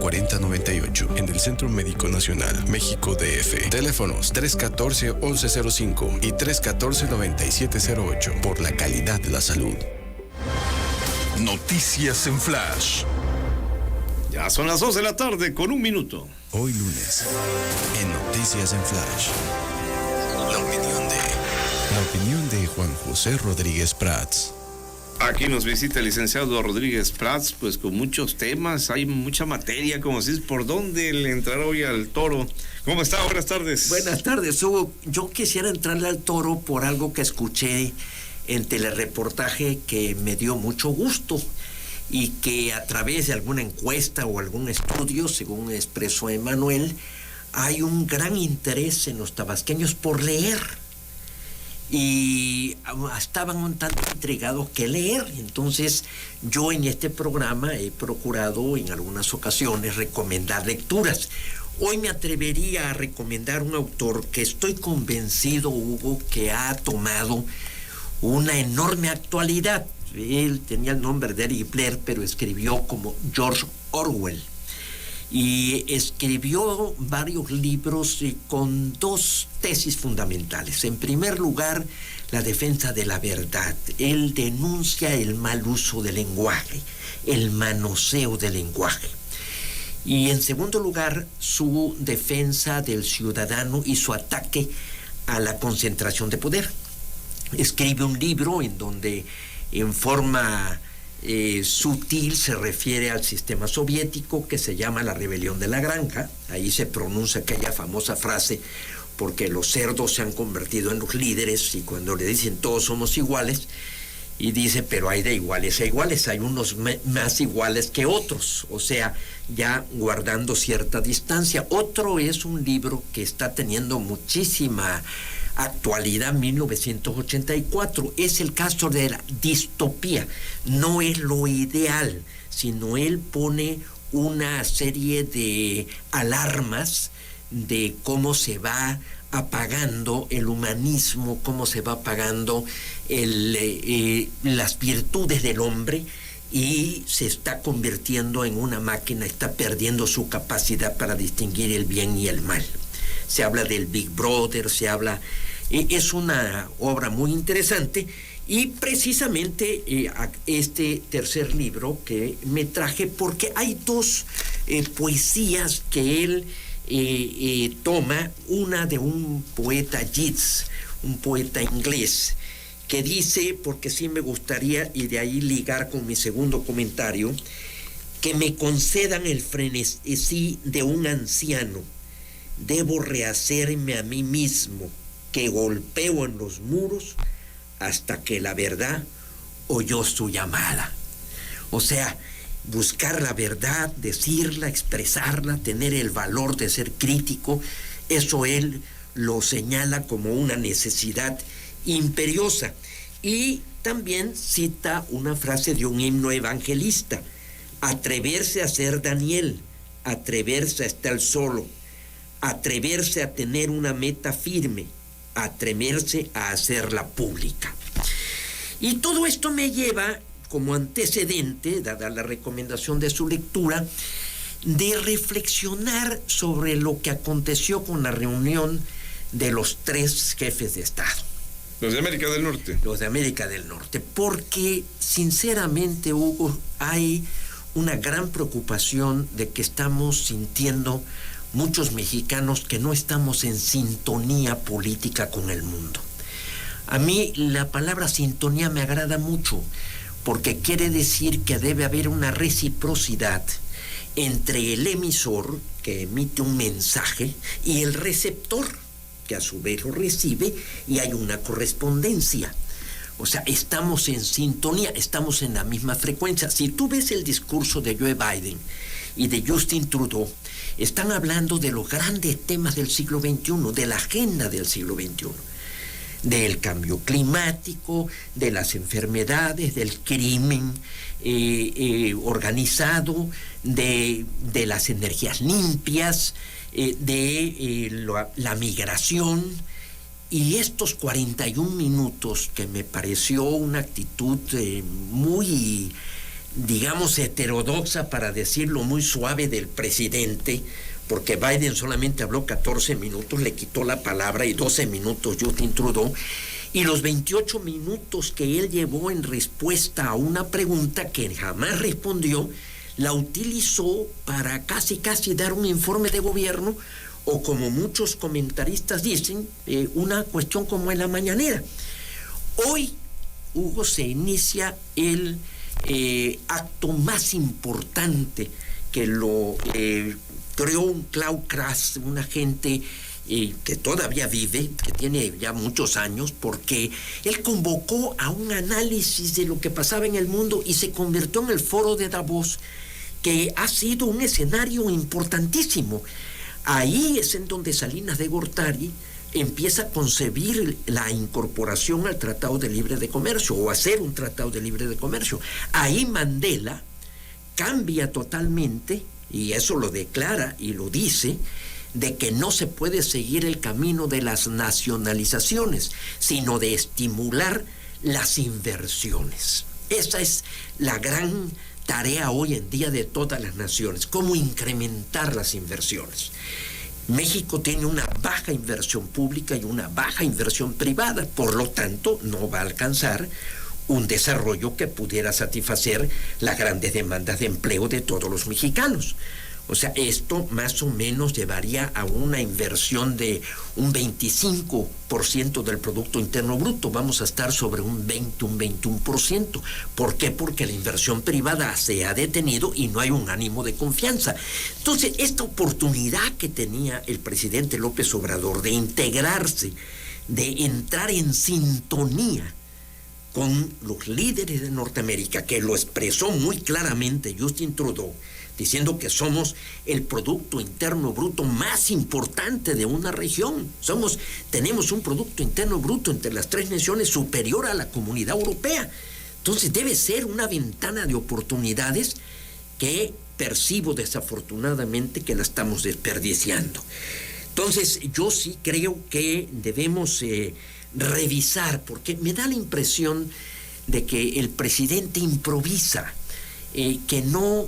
4098 en el Centro Médico Nacional, México DF. Teléfonos 314-1105 y 314-9708 por la calidad de la salud. Noticias en Flash. Ya son las 2 de la tarde con 1 minuto. Hoy lunes, en Noticias en Flash, la opinión de Juan José Rodríguez Prats. Aquí nos visita el licenciado Rodríguez Prats, pues con muchos temas, hay mucha materia, como si es por dónde le entrará hoy al toro. ¿Cómo está? Buenas tardes. Buenas tardes, Hugo. Yo quisiera entrarle al toro por algo que escuché en telereportaje que me dio mucho gusto y que a través de alguna encuesta o algún estudio, según expresó Emanuel, hay un gran interés en los tabasqueños por leer. Y estaban un tanto intrigados que leer. Entonces yo en este programa he procurado en algunas ocasiones recomendar lecturas. Hoy me atrevería a recomendar un autor que estoy convencido, Hugo, que ha tomado una enorme actualidad. Él tenía el nombre de Eric Blair, pero escribió como George Orwell. Y escribió varios libros con 2 tesis fundamentales. En primer lugar, la defensa de la verdad. Él denuncia el mal uso del lenguaje, el manoseo del lenguaje. Y en segundo lugar, su defensa del ciudadano y su ataque a la concentración de poder. Escribe un libro en donde en forma sutil se refiere al sistema soviético que se llama la rebelión de la granja. Ahí se pronuncia aquella famosa frase, porque los cerdos se han convertido en los líderes, y cuando le dicen todos somos iguales, y dice, pero hay de iguales a iguales, hay unos más iguales que otros, o sea, ya guardando cierta distancia. Otro es un libro que está teniendo muchísima actualidad, 1984, es el caso de la distopía. No es lo ideal, sino él pone una serie de alarmas de cómo se va apagando el humanismo, cómo se va apagando las virtudes del hombre, y se está convirtiendo en una máquina, está perdiendo su capacidad para distinguir el bien y el mal. Se habla del Big Brother, se habla... es una obra muy interesante, y precisamente este tercer libro que me traje, porque hay 2 poesías que él toma, una de un poeta Yeats, un poeta inglés, que dice, porque sí me gustaría, y de ahí ligar con mi segundo comentario, que me concedan el frenesí de un anciano. Debo rehacerme a mí mismo, que golpeo en los muros hasta que la verdad oyó su llamada. O sea, buscar la verdad, decirla, expresarla, tener el valor de ser crítico, eso él lo señala como una necesidad imperiosa. Y también cita una frase de un himno evangelista: atreverse a ser Daniel, atreverse a estar solo, atreverse a tener una meta firme, atreverse a hacerla pública. Y todo esto me lleva como antecedente, dada la recomendación de su lectura, de reflexionar sobre lo que aconteció con la reunión de los 3 jefes de Estado. Los de América del Norte. Los de América del Norte, porque sinceramente, Hugo, hay una gran preocupación de que estamos sintiendo muchos mexicanos que no estamos en sintonía política con el mundo. A mí la palabra sintonía me agrada mucho, porque quiere decir que debe haber una reciprocidad entre el emisor, que emite un mensaje, y el receptor, que a su vez lo recibe, y hay una correspondencia. O sea, estamos en sintonía, estamos en la misma frecuencia. Si tú ves el discurso de Joe Biden y de Justin Trudeau, están hablando de los grandes temas del siglo XXI, de la agenda del siglo XXI, del cambio climático, de las enfermedades, del crimen organizado, de las energías limpias, de la migración. Y estos 41 minutos, que me pareció una actitud muy digamos, heterodoxa, para decirlo muy suave, del presidente, porque Biden solamente habló 14 minutos, le quitó la palabra, y 12 minutos Justin Trudeau, y los 28 minutos que él llevó en respuesta a una pregunta que jamás respondió, la utilizó para casi dar un informe de gobierno, o como muchos comentaristas dicen, una cuestión como en la mañanera. Hoy, Hugo, se inicia el acto más importante que lo creó un Klaus Krass, una gente que todavía vive, que tiene ya muchos años, porque él convocó a un análisis de lo que pasaba en el mundo y se convirtió en el foro de Davos, que ha sido un escenario importantísimo. Ahí es en donde Salinas de Gortari empieza a concebir la incorporación al Tratado de Libre de Comercio, o hacer un Tratado de Libre de Comercio. Ahí Mandela cambia totalmente, y eso lo declara y lo dice, de que no se puede seguir el camino de las nacionalizaciones, sino de estimular las inversiones. Esa es la gran tarea hoy en día de todas las naciones, cómo incrementar las inversiones. México tiene una baja inversión pública y una baja inversión privada, por lo tanto no va a alcanzar un desarrollo que pudiera satisfacer las grandes demandas de empleo de todos los mexicanos. O sea, esto más o menos llevaría a una inversión de un 25% del Producto Interno Bruto. Vamos a estar sobre un 20, un 21%. ¿Por qué? Porque la inversión privada se ha detenido y no hay un ánimo de confianza. Entonces, esta oportunidad que tenía el presidente López Obrador de integrarse, de entrar en sintonía con los líderes de Norteamérica, que lo expresó muy claramente Justin Trudeau, diciendo que somos el Producto Interno Bruto más importante de una región. Tenemos un Producto Interno Bruto entre las 3 naciones superior a la Comunidad Europea. Entonces debe ser una ventana de oportunidades que percibo desafortunadamente que la estamos desperdiciando. Entonces yo sí creo que debemos revisar, porque me da la impresión de que el presidente improvisa, que no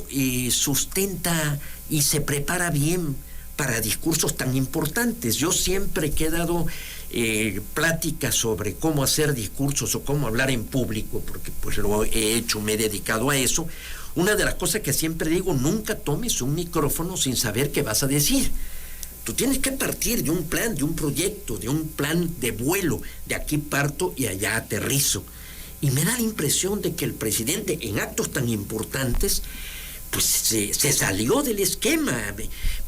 sustenta y se prepara bien para discursos tan importantes. Yo siempre he dado pláticas sobre cómo hacer discursos o cómo hablar en público, porque pues lo he hecho, me he dedicado a eso. Una de las cosas que siempre digo: nunca tomes un micrófono sin saber qué vas a decir. Tú tienes que partir de un plan, de un proyecto, de un plan de vuelo. De aquí parto y allá aterrizo. Y me da la impresión de que el presidente, en actos tan importantes, pues se salió del esquema.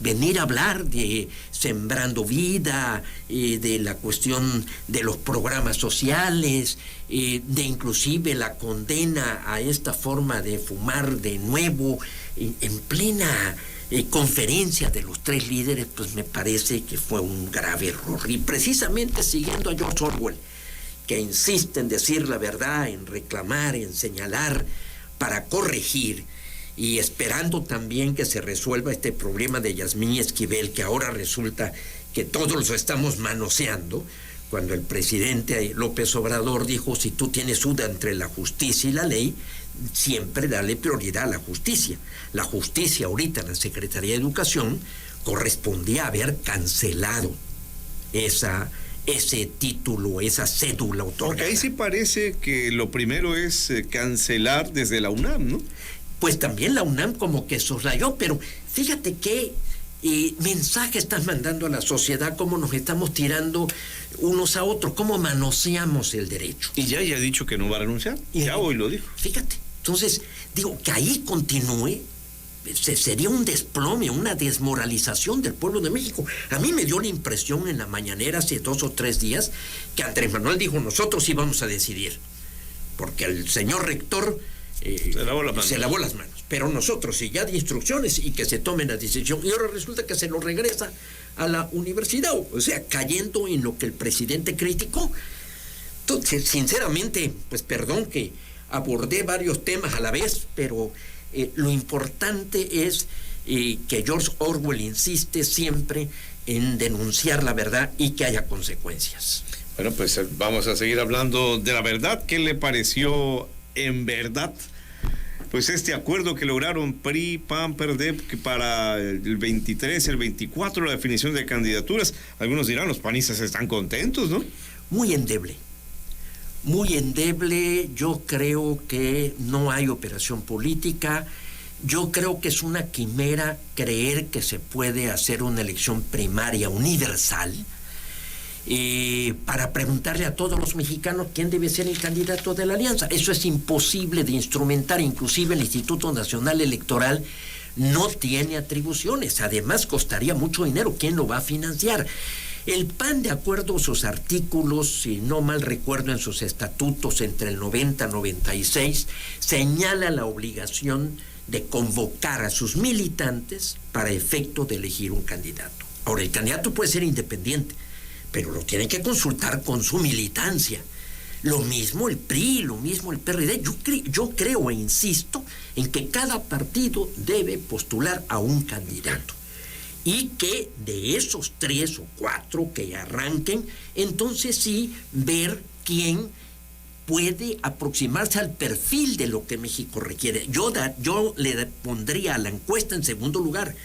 Venir a hablar de Sembrando Vida, de la cuestión de los programas sociales, de inclusive la condena a esta forma de fumar de nuevo, en plena conferencia de los 3 líderes, pues me parece que fue un grave error. Y precisamente siguiendo a George Orwell, que insiste en decir la verdad, en reclamar, en señalar, para corregir, y esperando también que se resuelva este problema de Yasmín Esquivel, que ahora resulta que todos lo estamos manoseando, cuando el presidente López Obrador dijo: si tú tienes duda entre la justicia y la ley, siempre dale prioridad a la justicia. La justicia ahorita en la Secretaría de Educación correspondía haber cancelado ese título, esa cédula otorgada. Porque ahí sí parece que lo primero es cancelar desde la UNAM, ¿no? Pues también la UNAM como que soslayó, pero fíjate qué mensaje estás mandando a la sociedad, cómo nos estamos tirando unos a otros, cómo manoseamos el derecho. Y ya ha dicho que no va a renunciar, ya hoy lo dijo. Fíjate, entonces digo que ahí continúe, sería un desplome, una desmoralización del pueblo de México. A mí me dio la impresión en la mañanera hace 2 o 3 días que Andrés Manuel dijo: nosotros sí vamos a decidir, porque el señor rector se lavó las manos, pero nosotros sí, ya de instrucciones y que se tomen la decisión. Y ahora resulta que se lo regresa a la universidad, o sea, cayendo en lo que el presidente criticó. Entonces, sinceramente, pues perdón que abordé varios temas a la vez, pero lo importante es que George Orwell insiste siempre en denunciar la verdad y que haya consecuencias. Bueno, pues vamos a seguir hablando de la verdad. ¿Qué le pareció en verdad pues este acuerdo que lograron PRI, PAN, PRD, que para el 23, el 24, la definición de candidaturas. Algunos dirán, los panistas están contentos, ¿no? Muy endeble. Muy endeble. Yo creo que no hay operación política. Yo creo que es una quimera creer que se puede hacer una elección primaria universal para preguntarle a todos los mexicanos quién debe ser el candidato de la alianza. Eso es imposible de instrumentar. Inclusive el Instituto Nacional Electoral no tiene atribuciones. Además, costaría mucho dinero. ¿Quién lo va a financiar? El PAN, de acuerdo a sus artículos, si no mal recuerdo en sus estatutos entre el 90 y 96, señala la obligación de convocar a sus militantes para efecto de elegir un candidato. Ahora, el candidato puede ser independiente, pero lo tienen que consultar con su militancia. Lo mismo el PRI, lo mismo el PRD. Yo creo e insisto en que cada partido debe postular a un candidato y que de esos 3 o 4 que arranquen, entonces sí ver quién puede aproximarse al perfil de lo que México requiere. Yo le pondría a la encuesta en segundo lugar,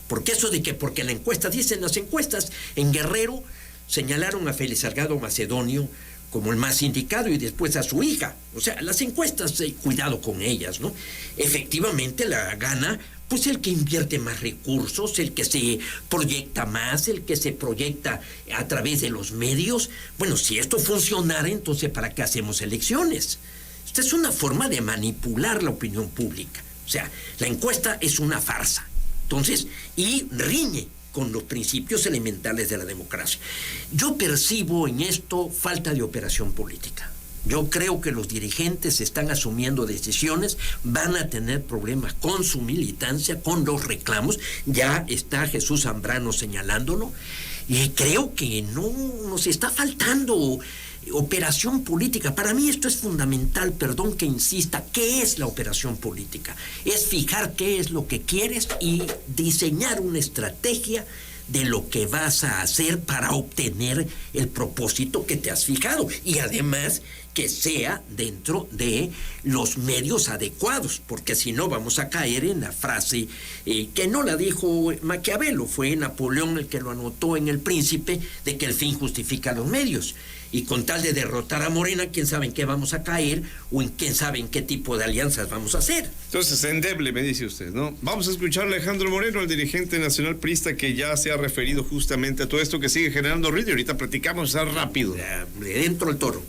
porque eso de que porque la encuesta, dicen las encuestas, en Guerrero señalaron a Félix Salgado Macedonio como el más indicado y después a su hija. O sea, las encuestas, cuidado con ellas, ¿no? Efectivamente la gana pues el que invierte más recursos, el que se proyecta más, el que se proyecta a través de los medios. Bueno, si esto funcionara, entonces ¿para qué hacemos elecciones? Esta es una forma de manipular la opinión pública. O sea, la encuesta es una farsa. Entonces, y riñe con los principios elementales de la democracia. Yo percibo en esto falta de operación política. Yo creo que los dirigentes están asumiendo decisiones, van a tener problemas con su militancia, con los reclamos. Ya está Jesús Zambrano señalándolo. Y creo que no nos está faltando operación política. Para mí esto es fundamental, perdón que insista. ¿Qué es la operación política? Es fijar qué es lo que quieres y diseñar una estrategia de lo que vas a hacer para obtener el propósito que te has fijado. Y además que sea dentro de los medios adecuados, porque si no vamos a caer en la frase que no la dijo Maquiavelo, fue Napoleón el que lo anotó en El Príncipe, de que el fin justifica los medios. Y con tal de derrotar a Morena, quién sabe en qué vamos a caer o en quién sabe en qué tipo de alianzas vamos a hacer. Entonces, endeble, me dice usted, ¿no? Vamos a escuchar a Alejandro Moreno, el dirigente nacional priista, que ya se ha referido justamente a todo esto que sigue generando ruido. Ahorita platicamos rápido. Dentro del toro.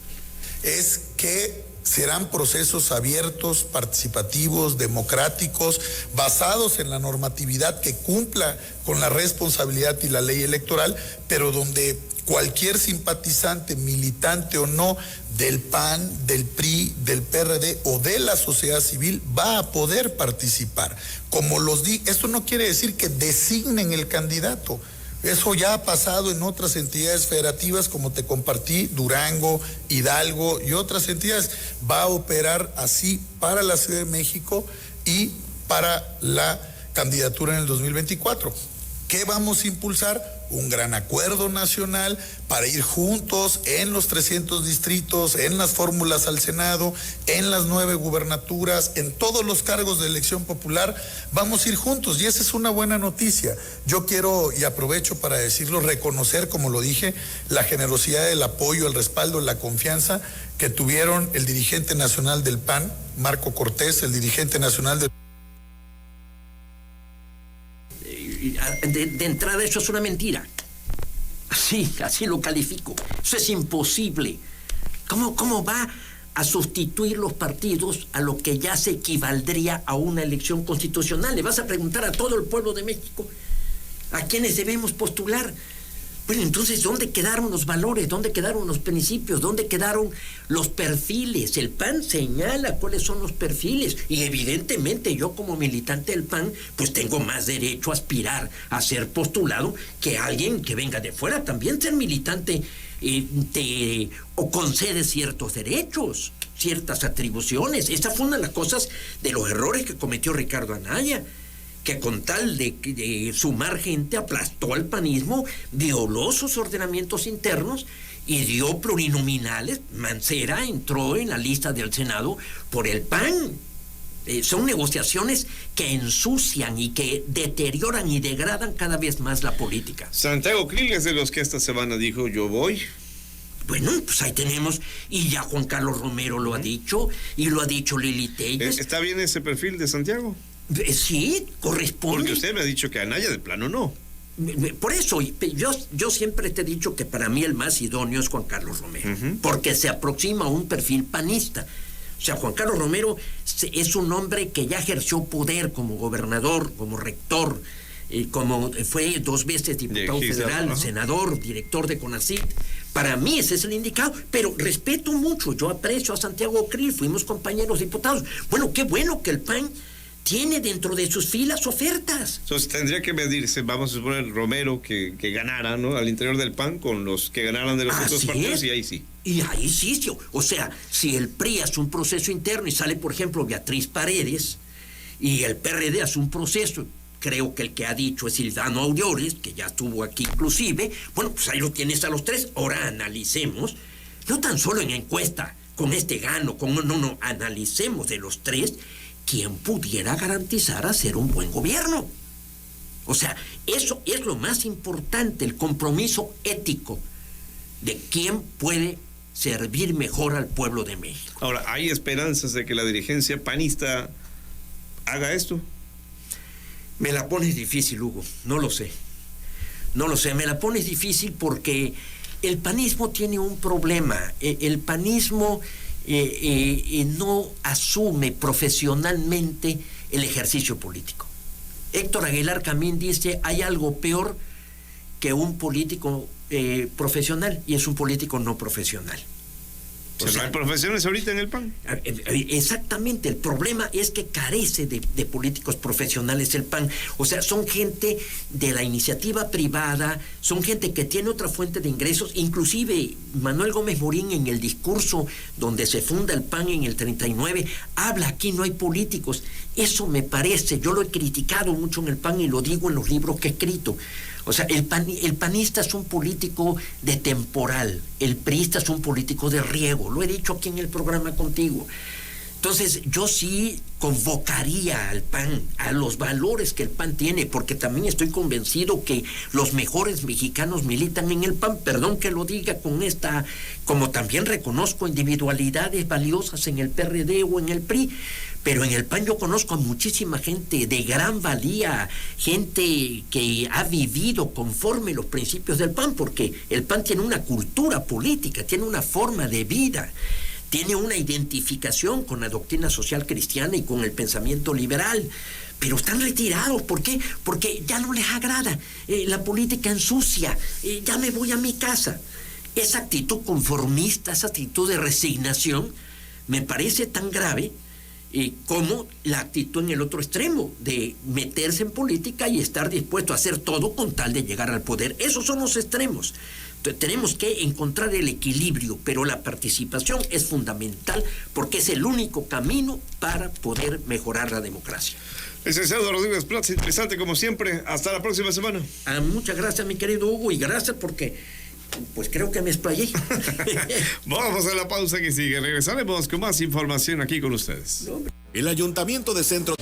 Es que serán procesos abiertos, participativos, democráticos, basados en la normatividad que cumpla con la responsabilidad y la ley electoral, pero donde cualquier simpatizante, militante o no, del PAN, del PRI, del PRD o de la sociedad civil va a poder participar. Como esto no quiere decir que designen el candidato. Eso ya ha pasado en otras entidades federativas, como te compartí, Durango, Hidalgo y otras entidades. Va a operar así para la Ciudad de México y para la candidatura en el 2024. ¿Qué vamos a impulsar? Un gran acuerdo nacional para ir juntos en los 300 distritos, en las fórmulas al Senado, en las 9 gubernaturas, en todos los cargos de elección popular. Vamos a ir juntos y esa es una buena noticia. Yo quiero, y aprovecho para decirlo, reconocer, como lo dije, la generosidad, el apoyo, el respaldo, la confianza que tuvieron el dirigente nacional del PAN, Marco Cortés, el dirigente nacional del... De entrada, eso es una mentira. Así lo califico. Eso es imposible. ¿Cómo va a sustituir los partidos a lo que ya se equivaldría a una elección constitucional? Le vas a preguntar a todo el pueblo de México a quiénes debemos postular. Bueno, entonces, ¿dónde quedaron los valores? ¿Dónde quedaron los principios? ¿Dónde quedaron los perfiles? El PAN señala cuáles son los perfiles y evidentemente yo como militante del PAN pues tengo más derecho a aspirar a ser postulado que alguien que venga de fuera. También ser militante o concede ciertos derechos, ciertas atribuciones. Esa fue una de las cosas de los errores que cometió Ricardo Anaya, que con tal de sumar gente aplastó al panismo, violó sus ordenamientos internos y dio plurinominales. Mancera entró en la lista del Senado por el PAN. Son negociaciones que ensucian y que deterioran y degradan cada vez más la política. Santiago Krill es de los que esta semana dijo yo voy. Bueno, pues ahí tenemos, y ya Juan Carlos Romero lo ha dicho, y lo ha dicho Lili Telles. ¿Está bien ese perfil de Santiago? Sí, corresponde. Porque usted me ha dicho que Anaya de plano no. Por eso, yo siempre te he dicho que para mí el más idóneo es Juan Carlos Romero, porque se aproxima a un perfil panista. O sea, Juan Carlos Romero es un hombre que ya ejerció poder como gobernador, como rector, como fue 2 veces diputado federal, senador, director de CONACYT. Para mí ese es el indicado, pero respeto mucho, yo aprecio a Santiago Krill, fuimos compañeros diputados. Bueno, qué bueno que el PAN tiene dentro de sus filas ofertas. Entonces tendría que medirse, vamos a suponer, Romero que ganara, ¿no?, al interior del PAN con los que ganaran de los otros partidos, y ahí sí. Y ahí sí, o sea, si el PRI hace un proceso interno y sale, por ejemplo, Beatriz Paredes, y el PRD hace un proceso, creo que el que ha dicho es Silvano Aureoles, que ya estuvo aquí inclusive, bueno, pues ahí lo tienes a los 3. Ahora analicemos, no tan solo en encuesta, con este gano, no, analicemos de los 3, quién pudiera garantizar hacer un buen gobierno. O sea, eso es lo más importante, el compromiso ético de quién puede servir mejor al pueblo de México. Ahora, ¿hay esperanzas de que la dirigencia panista haga esto? Me la pones difícil, Hugo, no lo sé, me la pones difícil porque el panismo tiene un problema, el panismo no asume profesionalmente el ejercicio político. Héctor Aguilar Camín dice, hay algo peor que un político profesional, y es un político no profesional. O sea, no hay profesiones ahorita en el PAN. Exactamente, el problema es que carece de políticos profesionales el PAN. O sea, son gente de la iniciativa privada, son gente que tiene otra fuente de ingresos. Inclusive Manuel Gómez Morín, en el discurso donde se funda el PAN en el 39, habla, aquí no hay políticos. Eso me parece, yo lo he criticado mucho en el PAN y lo digo en los libros que he escrito. O sea, el panista es un político de temporal, el priista es un político de riego, lo he dicho aquí en el programa contigo. Entonces, yo sí convocaría al PAN, a los valores que el PAN tiene, porque también estoy convencido que los mejores mexicanos militan en el PAN, perdón que lo diga con esta, como también reconozco individualidades valiosas en el PRD o en el PRI, pero en el PAN yo conozco a muchísima gente de gran valía, gente que ha vivido conforme los principios del PAN, porque el PAN tiene una cultura política, tiene una forma de vida, tiene una identificación con la doctrina social cristiana y con el pensamiento liberal, pero están retirados. ¿Por qué? Porque ya no les agrada, la política ensucia, ya me voy a mi casa. Esa actitud conformista, esa actitud de resignación, me parece tan grave como la actitud en el otro extremo, de meterse en política y estar dispuesto a hacer todo con tal de llegar al poder. Esos son los extremos. Entonces, tenemos que encontrar el equilibrio, pero la participación es fundamental porque es el único camino para poder mejorar la democracia. Licenciado Rodríguez Prats, interesante como siempre. Hasta la próxima semana. Muchas gracias, mi querido Hugo, y gracias porque pues creo que me explayé. Vamos a la pausa que sigue. Regresaremos con más información aquí con ustedes. El Ayuntamiento de Centro